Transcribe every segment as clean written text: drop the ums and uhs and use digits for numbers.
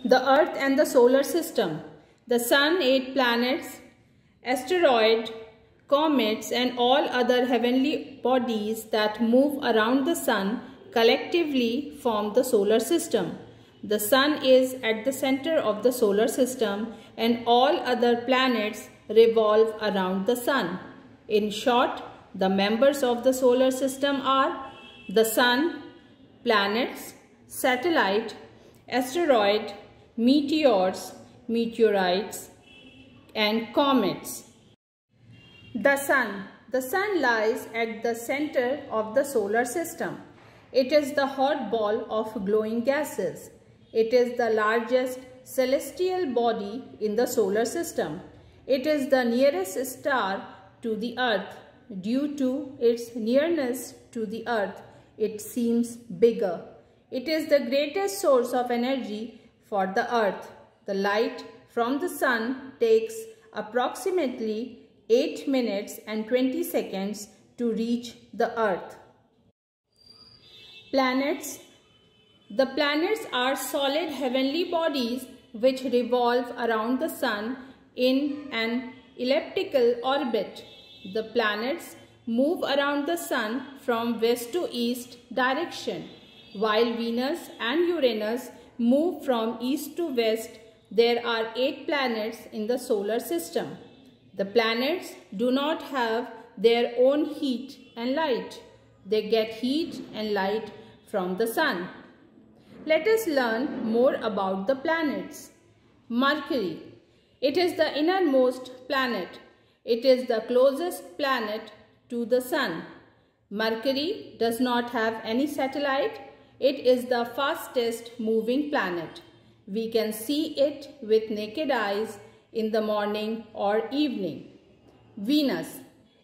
The Earth and the solar system. The Sun, 8 planets, asteroids, comets and all other heavenly bodies that move around the Sun collectively form the solar system. The Sun is at the center of the solar system and all other planets revolve around the Sun. In short, the members of the solar system are the Sun, planets, satellite, asteroid, meteors, meteorites, and comets. The Sun. The Sun lies at the center of the solar system. It is the hot ball of glowing gases. It is the largest celestial body in the solar system. It is the nearest star to the Earth. Due to its nearness to the Earth, it seems bigger. It is the greatest source of energy for the Earth. The light from the Sun takes approximately 8 minutes and 20 seconds to reach the Earth. Planets. The planets are solid heavenly bodies which revolve around the Sun in an elliptical orbit. The planets move around the Sun from west to east direction. While Venus and Uranus move from east to west, there are 8 planets in the solar system. The planets do not have their own heat and light. They get heat and light from the Sun. Let us learn more about the planets. Mercury. It is the innermost planet. It is the closest planet to the Sun. Mercury does not have any satellite. It is the fastest moving planet. We can see it with naked eyes in the morning or evening. Venus.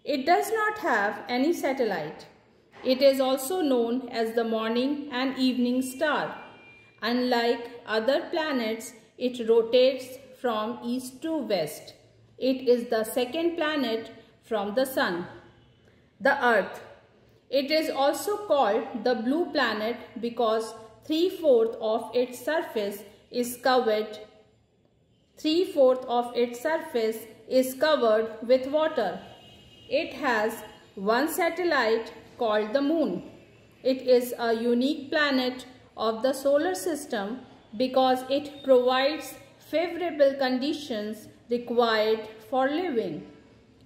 It does not have any satellite. It is also known as the morning and evening star. Unlike other planets, it rotates from east to west. It is the second planet from the Sun. The Earth. It is also called the blue planet because 3/4 of its surface is covered. 3/4 of its surface is covered with water. It has one satellite called the Moon. It is a unique planet of the solar system because it provides favorable conditions required for living.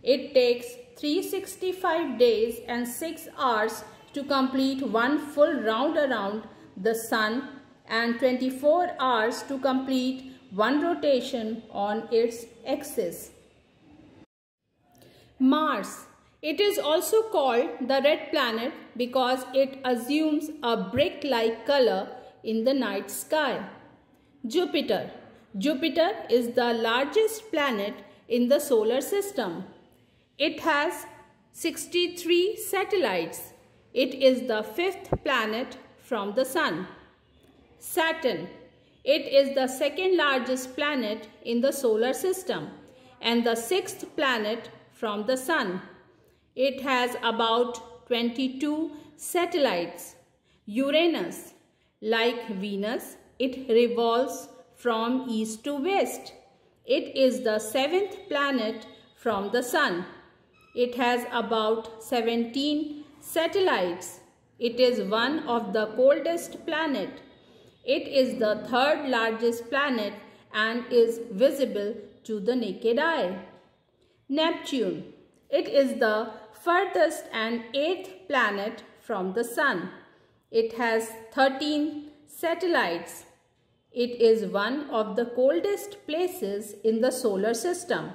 It takes 365 days and 6 hours to complete one full round around the Sun and 24 hours to complete one rotation on its axis. Mars. It is also called the red planet because it assumes a brick-like color in the night sky. Jupiter. Jupiter is the largest planet in the solar system. It has 63 satellites. It is the 5th planet from the Sun. Saturn. It is the second largest planet in the solar system and the 6th planet from the Sun. It has about 22 satellites. Uranus. Like Venus, it revolves from east to west. It is the 7th planet from the Sun. It has about 17 satellites. It is one of the coldest planets. It is the 3rd largest planet and is visible to the naked eye. Neptune. It is the furthest and 8th planet from the Sun. It has 13 satellites. It is one of the coldest places in the solar system.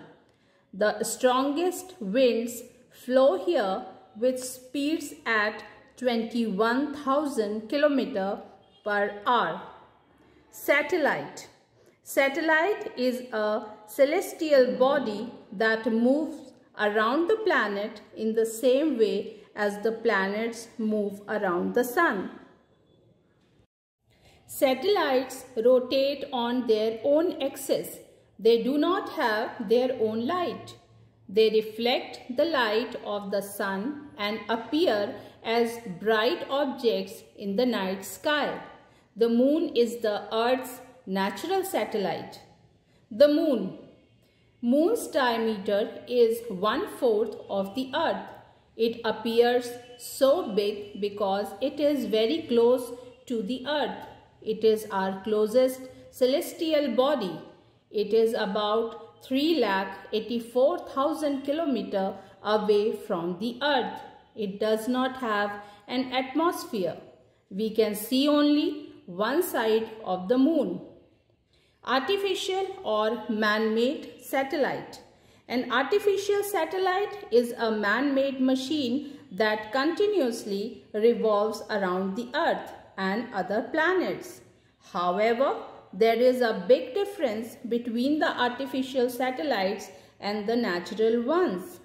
The strongest winds flow here with speeds at 21,000 km per hour. Satellite. Satellite is a celestial body that moves around the planet in the same way as the planets move around the Sun. Satellites rotate on their own axis. They do not have their own light. They reflect the light of the Sun and appear as bright objects in the night sky. The Moon is the Earth's natural satellite. The Moon. Moon's diameter is 1/4 of the Earth. It appears so big because it is very close to the Earth. It is our closest celestial body. It is about 3,84,000 kilometers away from the Earth. It does not have an atmosphere. We can see only one side of the Moon. Artificial or man-made satellite. An artificial satellite is a man-made machine that continuously revolves around the Earth and other planets. However, there is a big difference between the artificial satellites and the natural ones.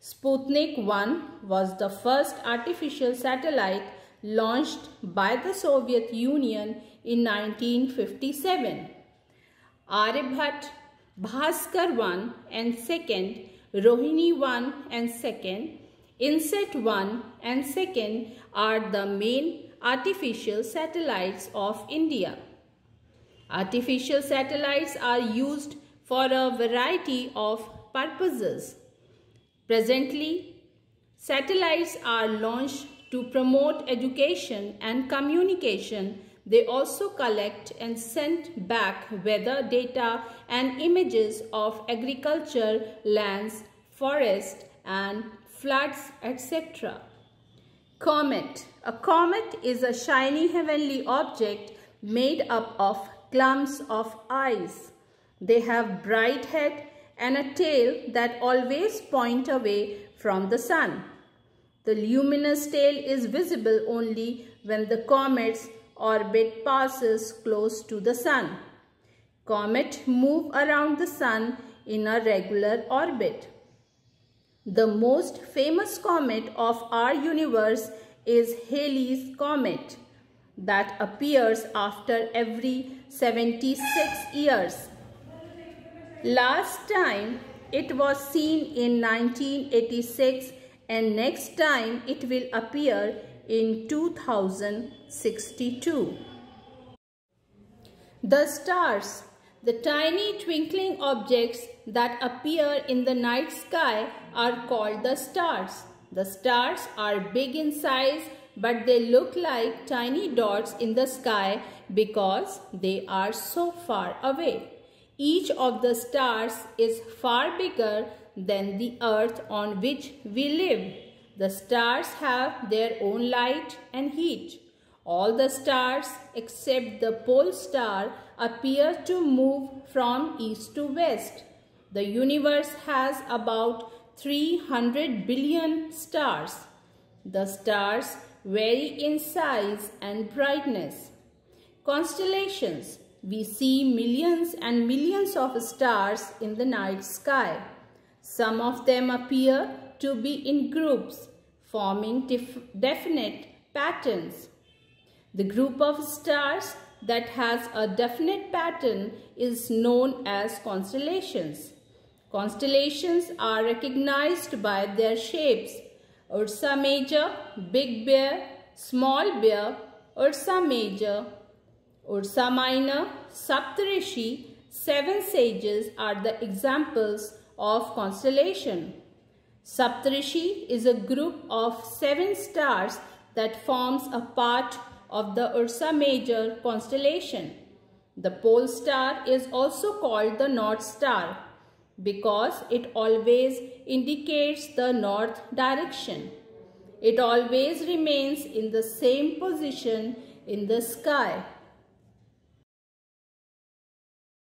Sputnik 1 was the first artificial satellite launched by the Soviet Union in 1957. Aryabhat, Bhaskar 1 and 2nd, Rohini 1 and 2nd, INSAT 1 and 2nd are the main artificial satellites of India. Artificial satellites are used for a variety of purposes. Presently, satellites are launched to promote education and communication. They also collect and send back weather data and images of agriculture, lands, forests, and floods, etc. Comet. A comet is a shiny heavenly object made up of clumps of ice. They have bright head and a tail that always point away from the sun. The luminous tail is visible only when the comet's orbit passes close to the sun. Comets move around the sun in a regular orbit. The most famous comet of our universe is Halley's Comet that appears after every 76 years. Last time it was seen in 1986 and next time it will appear in 2062. The stars. The tiny twinkling objects that appear in the night sky are called the stars. The stars are big in size, but they look like tiny dots in the sky because they are so far away. Each of the stars is far bigger than the Earth on which we live. The stars have their own light and heat. All the stars except the pole star appear to move from east to west. The universe has about 300 billion stars. The stars vary in size and brightness. Constellations. We see millions and millions of stars in the night sky. Some of them appear to be in groups, forming definite patterns. The group of stars that has a definite pattern is known as constellations. Constellations are recognized by their shapes: Ursa Major, Big Bear, Small Bear, Ursa Major, Ursa Minor, Saptarishi, Seven Sages are the examples of constellation. Saptarishi is a group of 7 stars that forms a part of the Ursa Major constellation. The pole star is also called the North Star because it always indicates the north direction. It always remains in the same position in the sky.